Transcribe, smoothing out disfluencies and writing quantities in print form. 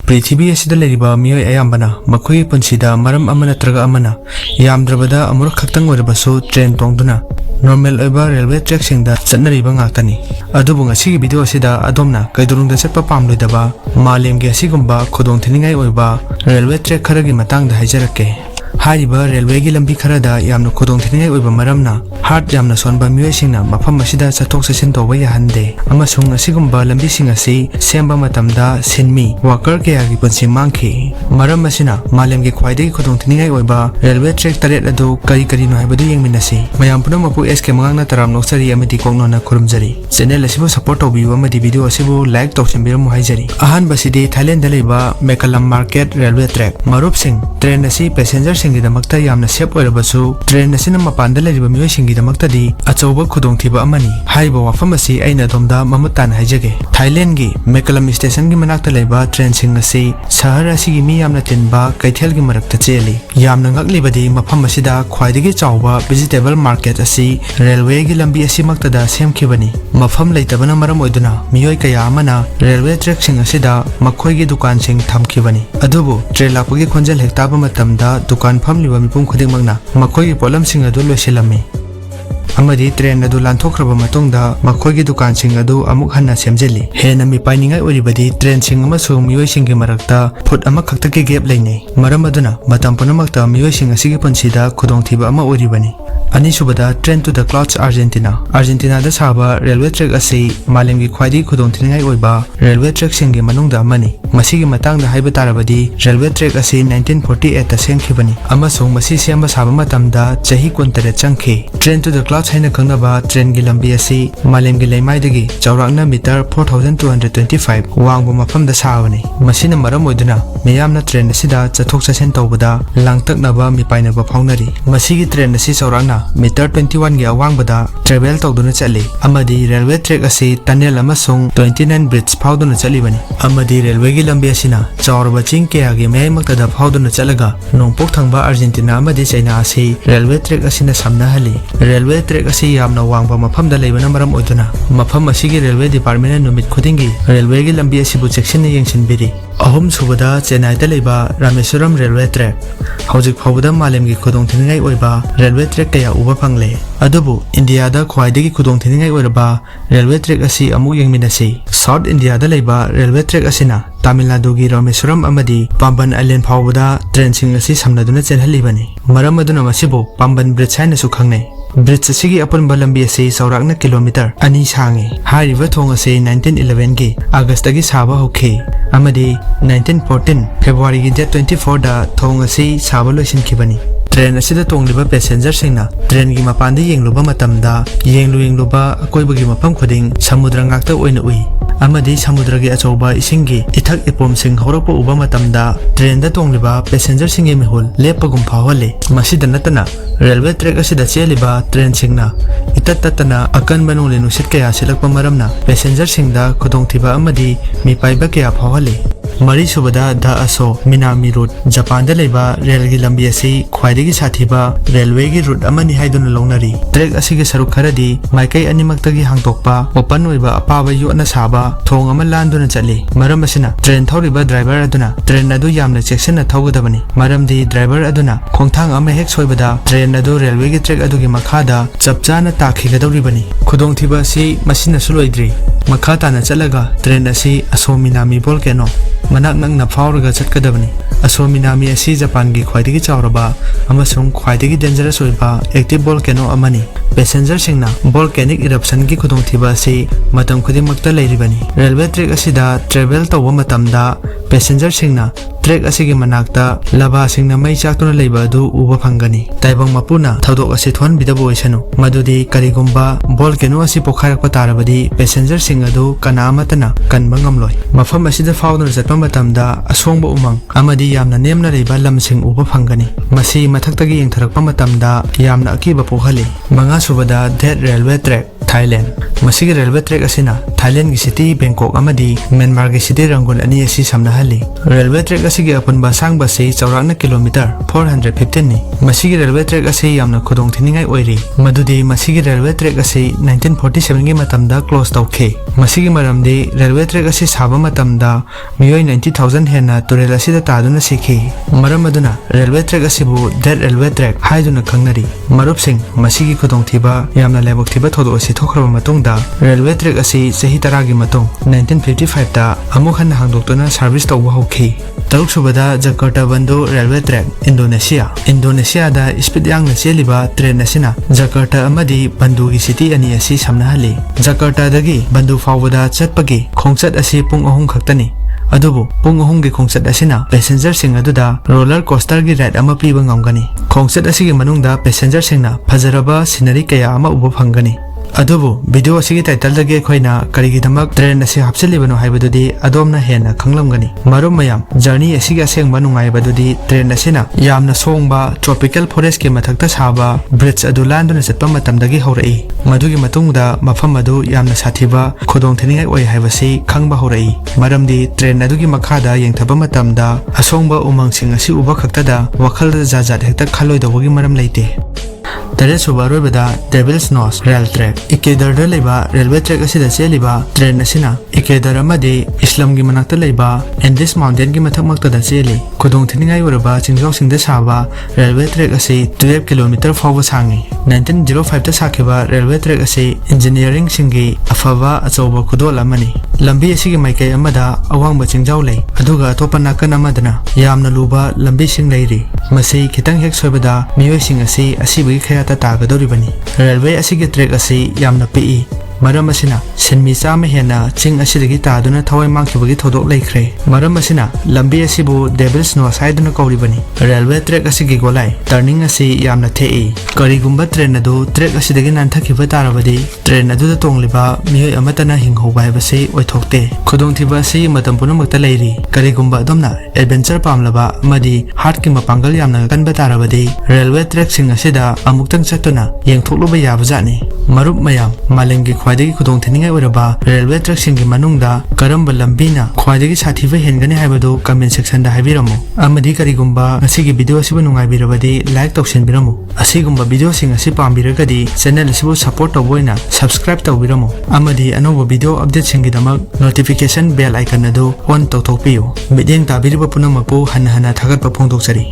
Prithibi asida leriba miyoi ayambana makhoi punsida maram ama natraga amana yamdrabada amur khaktang oirabasu train tongduna normal oiba railway track singda chatnariba ngaktani adubu ngasi video asida adomna kaidurungda chatpa pamloidaba malemgi asigumba khudongthiningai oiba railway track kharagi matangda haijarake Hariba railway gi lambi kharada yamna khudongthiningai oiba maramna heart yamna sonba miyoi singna mafam asida chathok chasin tawba yahande amasung asigumba lambi sing asi semba matamda sinmi worker ke agi punsi mangkhi maram asina malemgi khwaidagi khudongthiningai oiba railway track taret adu kari kari no haibadu yengminasi mayam puna mapu Askaymangang na taram noksari amadi kongnona kurumjari channel asibu support tawbiyu amadi video asibu like tawsimbiramu haijari ahan basidi Thailand da leiba Mekalam market railway track marup sing train asi passenger singi damakta yamna safe oirabasu train asina mapanda leriba miyoi singi damakta di achauba khudongthiba amani haiba wafam asi aina domda mamutan haijage Thailand gi Mekalam station gi manakta leiba train sing asi sahar asi gi mi yamna tinba kaithel gi marakta cheli yamna ngaklibadi mafam asida khwaidagi chauba vegetable market asi railway gi lambi asi maktada semkhibani mafam leitabana maram oiduna miyoi kaya amana railway track sing asida makhoi gi dukan sing thamkhibani adubu train lakpagi khonjal hektaba matamda dukan famliba mipum khudingmangna makhoi gi polam sing adu losilami amadi train adu lanthokraba matungda makhoi gi dukan sing adu amuk hanna semjeli hena mi painingai oribadi train sing amasung miyoi sing gi marakta phut ama khakta ki gap leinei maram aduna matam punamakta miyoi sing asigi punsida khudongthiba ama oribani ani subada train to the clouds Argentina da saba railway track asi malemgi khwaidi khudongthiningai oiba railway track sing gi manungda amani masigi matangda haiba tarabadi railway track asi 1948 ta semkhibani amasung masi semba saba matamda chahi kuntare changkhi train to the clouds haina khangnaba train gi lambi asi malemgi leimaidagi chawrakna meter 4225 wangbu mafamda sabani masina maram oiduna miyamna train asida chathok chasen tawbada langtaknaba mipainaba phaunari masigi train asi chawrakna meter 21 gi awangbada travel tawduna chali amadi railway track asi tunnel amasung 29 bridge phawduna chalibani amadi railway gi lambi asina chawrba ching ke agi maimaktada phawduna chalaga nongpok thangba Argentina amadi China asi railway track asina samna hali railway track asi yamna wangba mafamda leibana maram oiduna mafam asigi railway department na numit khudingi railway gi lambi asibu section na yengsinbiri ahum subada Chennai da leiba Rameswaram railway track hojik phawda malemgi khudongthiningai oiba railway track kaya uba phangle adubu India da khwaidagi khudongthiningai oiraba railway track asi amuk yengminasi South India da leiba railway track asina Tamil Nadu gi Rameswaram amadi Pamban Island phawda train sing asi samnaduna chenhalibani maram aduna masibu Pamban bridge haina su khangnai bridge asigi apunba lambi asi saurakna kilometer ani sangi hariba thong asi 1911 gi August gi saba hokhi amadi 1914 February gi date 24 da thong asi saba loisinkhibani train asida tongliba passenger singna train gi mapandi yengluba matamda yengluba akoibagi mafam khuding samudra ngakta oina ui amadi samudra gi achauba isingi ithak ipom sing horakpa uba matamda train da tongliba passenger singi mihul lepagum phawale masida natana railway track asida cheliba train singna itattatana akan banung lenu sit kaya silakpa maramna passenger singda khudongthiba amadi mi paiba kaya phawale mari subada da aso Minami route Japan da leiba rail gi lambi asi khwaidagi sathiba railway gi route amani haiduna longnari track asigi saruk kharadi maikai animaktagi hangtokpa open oiba apaba yona saba thong ama landuna chali maram asina train thoriba driver aduna train adu yamna checksena thaugadabani maramdi driver aduna khongthang ama hek soibada train adu railway gi track adugi makhada chapchana takhigadoribani khudongthiba asi masina suloidri makha tana chalaga train asi aso Minami volcano manak nangna phawraga chatkadabani aso Minami asi Japan gi khwaidagi chawraba amasung khwaidagi dangerous oiba active volcano amani passenger singna volcanic eruption gi khudongthiba asi matam khudimakta leiribani railway track asida travel tawba matamda passenger singna track asigi manakta laba singna mai chaktuna leiba adu uba phangani taibang mapuna thodok asi thon bidabu oisanu madudi karigumba volcano asi pokhairakpa tarabadi passenger sing adu kana amatana kanba ngamloi mafam asida phawduna chatpa matamda asongba umang amadi yamna nemna leiba lamsing uba phangani masi mathaktagi yengtharakpa matamda yamna akiba pohali manga subada that railway track Thailand masigi railway track asina Thailand gi city Bangkok amadi Myanmar gi city Rangoon ani asi samna ꯐꯍꯜꯂꯤ railway track ꯑꯁꯤꯒꯤ ꯑꯄꯨꯟꯕ ꯑꯁꯥꯡꯕ ꯑꯁꯤ ꯆꯥꯎꯔꯥꯛꯅ kilometre 415 ꯅꯤ ꯃꯁꯤꯒꯤ railway track ꯑꯁꯤ ꯌꯥꯝꯅ ꯈꯨꯗꯣꯡꯊꯤꯅꯤꯡꯉꯥꯏ ꯑꯣꯏꯔꯤ ꯃꯗꯨꯗꯤ ꯃꯁꯤꯒꯤ ꯔꯦꯜꯋꯦ ꯇ꯭ꯔꯦꯛ ꯑꯁꯤ 1947 ꯒꯤ ꯃꯇꯝꯗ ꯀ꯭ꯂꯣꯖ ꯇꯧꯈꯤ ꯃꯁꯤꯒꯤ ꯃꯔꯝꯗꯤ ꯔꯦꯜꯋꯦ ꯇ꯭ꯔꯦꯛ ꯑꯁꯤ ꯁꯥꯕ ꯃꯇꯝꯗ ꯃꯤꯑꯣꯏ 90,000 ꯍꯦꯟꯅ ꯇꯨꯔꯦꯜ ꯑꯁꯤꯗ ꯇꯥꯗꯨꯅ ꯁꯤꯈꯤ ꯃꯔꯝ ꯑꯗꯨꯅ ꯔꯦꯜꯋꯦ ꯇ꯭ꯔꯦꯛ ꯑꯁꯤꯕꯨ ꯗꯦꯗ ꯔꯦꯜꯋꯦ ꯇ꯭ꯔꯦꯛ ꯍꯥꯏꯗꯨꯅ ꯈꯪꯅꯔꯤ ꯃꯔꯨꯞꯁꯤꯡ ꯃꯁꯤꯒꯤ ꯈꯨꯗꯣꯡꯊꯤꯕ ꯌꯥꯝꯅ ꯂꯥꯏꯕꯛ ꯊꯤꯕ ꯊꯧꯗꯣꯛ ꯑꯁꯤ ꯊꯣꯛꯈ꯭ꯔꯕ ꯃꯇꯨꯡꯗ ꯔꯦꯜꯋꯦ ꯇ꯭ꯔꯦꯛ ꯑꯁꯤ ꯆꯍꯤ 10ꯒꯤ ꯃꯇꯨꯡ 1955 ꯗ ꯑꯃꯨꯛ ꯍꯟꯅ ꯍꯥꯡꯗꯣꯛꯇꯨꯅ ꯁꯥꯔꯚꯤꯁ ꯇꯧꯕ ꯍꯧꯈꯤ ꯇꯔꯨꯛꯁꯨꯕꯗ ꯖꯀꯔꯇꯥ ꯕꯟꯗꯨ ꯔꯦꯜꯋꯦ ꯇ꯭ꯔꯦꯛ ꯏꯟꯗꯣꯅꯦꯁꯤꯌꯥꯗ ꯁ꯭ꯄꯤꯗ ꯌꯥꯡꯅ ꯆꯦꯜꯂꯤꯕ ꯇ꯭ꯔꯦꯟ ꯑꯁꯤꯅ ꯖꯀꯔꯇꯥ ꯑꯃꯗꯤ ꯕꯟꯗꯨꯒꯤ ꯁꯤꯇꯤ ꯑꯅꯤ ꯑꯁꯤ ꯁꯝꯅꯍꯜꯂꯤ ꯖꯀꯔꯇꯥꯗꯒꯤ ꯕꯟꯗꯨ ꯐꯥꯎꯕꯗ ꯆꯠꯄꯒꯤ ꯈꯣꯡꯆꯠ ꯑꯁꯤ ꯄꯨꯡ 3 ꯈꯛꯇꯅꯤ ꯑꯗꯨꯕꯨ ꯄꯨꯡ 3ꯒꯤ ꯈꯣꯡꯆꯠ ꯑꯁꯤꯅ ꯄꯦꯁꯦꯟꯖꯔꯁꯤꯡ ꯑꯗꯨꯗ ꯔꯣꯂꯔ ꯀꯣꯁꯇꯔꯒꯤ ꯔꯥꯏꯗ ꯑꯃ ꯄꯤꯕ ꯉꯝꯒꯅꯤ ꯈꯣꯡꯆꯠ ꯑꯁꯤꯒꯤ ꯃꯅꯨꯡꯗ ꯄꯦꯁꯦꯟꯖꯔꯁꯤꯡꯅ ꯐꯖꯔꯕ ꯁꯤꯅꯔꯤ ꯀꯌꯥ ꯑꯃ ꯎꯕ ꯐꯪꯒꯅꯤ ꯑꯗꯨꯕꯨ ꯚꯤꯗꯤꯑꯣ ꯑꯁꯤꯒꯤ ꯇꯥꯏꯇꯜꯗꯒꯤ ꯑꯩꯈꯣꯏꯅ ꯀꯔꯤꯒꯤꯗꯃꯛ ꯇ꯭ꯔꯦꯟ ꯑꯁꯤ ꯍꯥꯞꯆꯤꯜꯂꯤꯕꯅꯣ ꯍꯥꯏꯕꯗꯨꯗꯤ ꯑꯗꯣꯝꯅ ꯍꯦꯟꯅ ꯈꯪꯂꯝꯒꯅꯤ ꯃꯔꯨꯞ ꯃꯌꯥꯝ ꯖꯔꯅꯤ ꯑꯁꯤꯒꯤ ꯑꯁꯦꯡꯕ ꯅꯨꯡꯉꯥꯏꯕꯗꯨꯗꯤ ꯇ꯭ꯔꯦꯟ ꯑꯁꯤꯅ ꯌꯥꯝꯅ ꯁꯣꯡꯕ ꯇ꯭ꯔꯣꯄꯤꯀꯦꯜ ꯐꯣꯔꯦꯁꯠꯀꯤ ꯃꯊꯛꯇ ꯁꯥꯕ ꯕ꯭ꯔꯤꯖ ꯑꯗꯨ ꯂꯥꯟꯗꯨꯅ ꯆꯠꯄ ꯃꯇꯝꯗꯒꯤ ꯍꯧꯔꯛꯏ ꯃꯗꯨꯒꯤ ꯃꯇꯨꯡꯗ ꯃꯐꯝ ꯑꯗꯨ ꯌꯥꯝꯅ ꯁꯥꯊꯤꯕ ꯈꯨꯗꯣꯡꯊꯤꯅꯤꯡꯉꯥꯏ ꯑꯣꯏ ꯍꯥꯏꯕꯁꯤ ꯈꯪꯕ ꯍꯧꯔꯛꯏ ꯃꯔꯝꯗꯤ ꯇ꯭ꯔꯦꯟ ꯑꯗꯨꯒꯤ ꯃꯈꯥꯗ ꯌꯦꯡꯊꯕ ꯃꯇꯝꯗ ꯑꯁꯣꯡꯕ ꯎꯃꯪꯁꯤꯡ ꯑꯁꯤ ꯎꯕ ꯈꯛꯇꯗ ꯋꯥꯈꯜꯗ ꯖꯥꯠ ꯍꯦꯛꯇ ꯈꯜꯂꯣꯏꯗꯧꯕꯒꯤ ꯃꯔꯝ ꯂꯩꯇꯦ ꯇꯔꯦꯠꯁꯨꯕ ꯑꯔꯣꯏꯕꯗ ꯗꯦꯚꯤꯜꯁ ꯅꯣꯁ ꯔꯦꯜ ꯇ꯭ꯔꯦꯛ ꯏꯀ꯭ꯋꯦꯗꯔꯗ ꯂꯩꯕ ꯔꯦꯜꯋꯦ ꯇ꯭ꯔꯦꯛ ꯑꯁꯤꯗ ꯆꯦꯜꯂꯤꯕ ꯇ꯭ꯔꯦꯟ ꯑꯁꯤꯅ ꯏꯀ꯭ꯋꯦꯗꯔ ꯑꯃꯗꯤ ꯏꯁꯂꯝꯒꯤ ꯃꯅꯥꯛꯇ ꯂꯩꯕ ꯑꯦꯟꯗꯤꯁ ꯃꯥꯎꯟꯇꯦꯟꯒꯤ ꯃꯊꯛꯇ ꯆꯦꯜꯂꯤ ꯈꯨꯗꯣꯡꯊꯤꯅꯤꯡꯉꯥꯏ ꯑꯣꯏꯔꯕ ꯆꯤꯡꯖꯥꯎꯁꯤꯡꯗ ꯁꯥꯕ ꯔꯦꯜꯋꯦ ꯇ꯭ꯔꯦꯛ ꯑꯁꯤ 12 ꯀꯤꯂꯣꯃꯤꯇꯔ ꯐꯥꯎꯕ ꯁꯥꯡꯉꯤ 1905 ꯗ ꯁꯥꯈꯤꯕ ꯔꯦꯜꯋꯦ ꯇ꯭ꯔꯦꯛ ꯑꯁꯤ ꯏꯟꯖꯤꯅꯤꯌꯔꯤꯡꯁꯤꯡꯒꯤ ꯑꯐꯕ ꯑꯆꯧꯕ ꯈꯨꯗꯣꯜ ꯑꯃꯅꯤ ꯂꯝꯕꯤ ꯑꯁꯤꯒꯤ ꯃꯥꯏꯀꯩ ꯑꯃꯗ ꯑꯋꯥꯡꯕ ꯆꯤꯡꯖꯥꯎ ꯂꯩ ꯑꯗꯨꯒ ꯑꯇꯣꯞꯄ ꯅꯥꯀꯟ ꯑꯃꯗꯅ ꯌꯥꯝꯅ ꯂꯨꯕ ꯂꯝꯕꯤꯁꯤꯡ ꯂꯩꯔꯤ ꯃꯁꯤ ꯈꯤꯇꯪ ꯍꯦꯛ ꯁꯣꯏꯕꯗ ꯃꯤꯑꯣꯏꯁꯤꯡ ꯑꯁꯤ ꯑꯁꯤꯕꯒꯤ ꯈꯌꯥꯠꯇ ꯇꯥꯒꯗꯧꯔꯤꯕꯅꯤ ꯔꯦꯜꯋꯦ ꯑꯁꯤꯒꯤ ꯇ꯭ꯔꯦꯛ ꯑꯁꯤ ꯌꯥꯝꯅ ꯄꯤꯛꯏ ꯃꯔꯝ ꯑꯁꯤꯅ ꯁꯤꯟꯃꯤ 100 ꯍꯦꯟꯅ ꯆꯤꯡ ꯑꯁꯤꯗꯒꯤ ꯇꯥꯗꯨꯅ ꯊꯋꯥꯏ ꯃꯥꯡꯈꯤꯕꯒꯤ ꯊꯧꯗꯣꯛ ꯂꯩꯈ꯭ꯔꯦ ꯃꯔꯝ ꯑꯁꯤꯅ ꯂꯝꯕꯤ ꯑꯁꯤꯕꯨ ꯗꯦꯚꯤꯜꯁ ꯅꯣꯁ ꯍꯥꯏꯗꯨꯅ ꯀꯧꯔꯤꯕꯅꯤ ꯔꯦꯜꯋꯦ ꯇ꯭ꯔꯦꯛ ꯑꯁꯤꯒꯤ ꯒꯣꯂꯥꯏ ꯇꯔꯅꯤꯡ ꯑꯁꯤ ꯌꯥꯝꯅ ꯊꯦꯛꯏ ꯀꯔꯤꯒꯨꯝꯕ ꯇ꯭ꯔꯦꯟ ꯑꯗꯨ ꯇ꯭ꯔꯦꯛ ꯑꯁꯤꯗꯒꯤ ꯅꯥꯟꯊꯈꯤꯕ ꯇꯥꯔꯕꯗꯤ ꯇ꯭ꯔꯦꯟ ꯑꯗꯨꯗ ꯇꯣꯡꯂꯤꯕ ꯃꯤꯑꯣꯏ ꯑꯃꯠꯇꯅ ꯍꯤꯡꯍꯧꯕ ꯍꯥꯏꯕꯁꯤ ꯑꯣꯏꯊꯣꯛꯇꯦ ꯈꯨꯗꯣꯡꯊꯤꯕ ꯑꯁꯤ ꯃꯇꯝ ꯄꯨꯝꯅꯃꯛꯇ ꯂꯩꯔꯤ ꯀꯔꯤꯒꯨꯝꯕ ꯑꯗꯣꯝꯅ ꯑꯦꯗꯚꯦꯟꯆꯔ ꯄꯥꯝꯂꯕ ꯑꯃꯗꯤ ꯍꯥꯔꯠꯀꯤ ꯃꯄꯥꯡꯒꯜ ꯌꯥꯝꯅ ꯀꯟꯕ ꯇꯥꯔꯕꯗꯤ ꯔꯦꯜꯋꯦ ꯇ꯭ꯔꯦꯛꯁꯤꯡ ꯑꯁꯤꯗ ꯑꯃꯨꯛꯇꯪ ꯆꯠꯇꯨꯅ ꯌꯦꯡꯊꯣꯛꯂꯨꯕ ꯌꯥꯕꯖꯥꯠꯅꯤ ꯃꯔꯨꯞ ꯃꯌꯥꯝ ꯃꯥꯂꯦꯝꯒꯤ ꯈ꯭ꯋꯥꯏꯗꯒꯤ ꯈꯨꯗꯣꯡꯊꯤꯅꯤꯡꯉꯥꯏ ꯑꯣꯏꯔꯕ ꯔꯦꯜꯋꯦ ꯇ꯭ꯔꯦꯛꯁꯤꯡꯒꯤ ꯃꯅꯨꯡꯗ ꯀꯔꯝꯕ ꯂꯝꯕꯤꯅ ꯈ꯭ꯋꯥꯏꯗꯒꯤ ꯁꯥꯊꯤꯕ ꯍꯦꯟꯒꯅꯤ ꯍꯥꯏꯕꯗꯨ ꯀꯃꯦꯟꯠ ꯁꯦꯛꯁꯟꯗ ꯍꯥꯏꯕꯤꯔꯝꯃꯨ ꯑꯃꯗꯤ ꯀꯔꯤꯒꯨꯝꯕ ꯉꯁꯤꯒꯤ ꯚꯤꯗꯤꯑꯣ ꯑꯁꯤꯕꯨ ꯅꯨꯡꯉꯥꯏꯕꯤꯔꯕꯗꯤ ꯂꯥꯏꯛ ꯇꯧꯁꯤꯟꯕꯤꯔꯝꯃꯨ ꯑꯁꯤꯒꯨꯝꯕ ꯚꯤꯗꯤꯑꯣꯁꯤꯡ ꯑꯁꯤ ꯄꯥꯝꯕꯤꯔꯒꯗꯤ ꯆꯦꯅꯦꯜ ꯑꯁꯤꯕꯨ ꯁꯄꯣꯔꯠ ꯇꯧꯕ ꯑꯣꯏꯅ ꯁꯕꯁꯀ꯭ꯔꯥꯏꯕ ꯇꯧꯕꯤꯔꯝꯃꯨ ꯑꯃꯗꯤ ꯑꯅꯧꯕ ꯚꯤꯗꯤꯑꯣ ꯑꯞꯗꯦꯠꯁꯤꯡꯒꯤꯗꯃꯛ ꯅꯣꯇꯤꯐꯤꯀꯦꯁꯟ ꯕꯦꯜ ꯑꯥꯏꯀꯟ ꯑꯗꯨ ꯑꯣꯟ ꯇꯧꯊꯣꯛꯄꯤꯌꯨ ꯃꯤꯠꯌꯦꯡ ꯇꯥꯕꯤꯔꯤꯕ ꯄꯨꯝꯅꯃꯛꯄꯨ ꯍꯟꯅ ꯊꯥꯒꯠꯄ ꯐꯣꯡꯗꯣꯛꯆꯔꯤ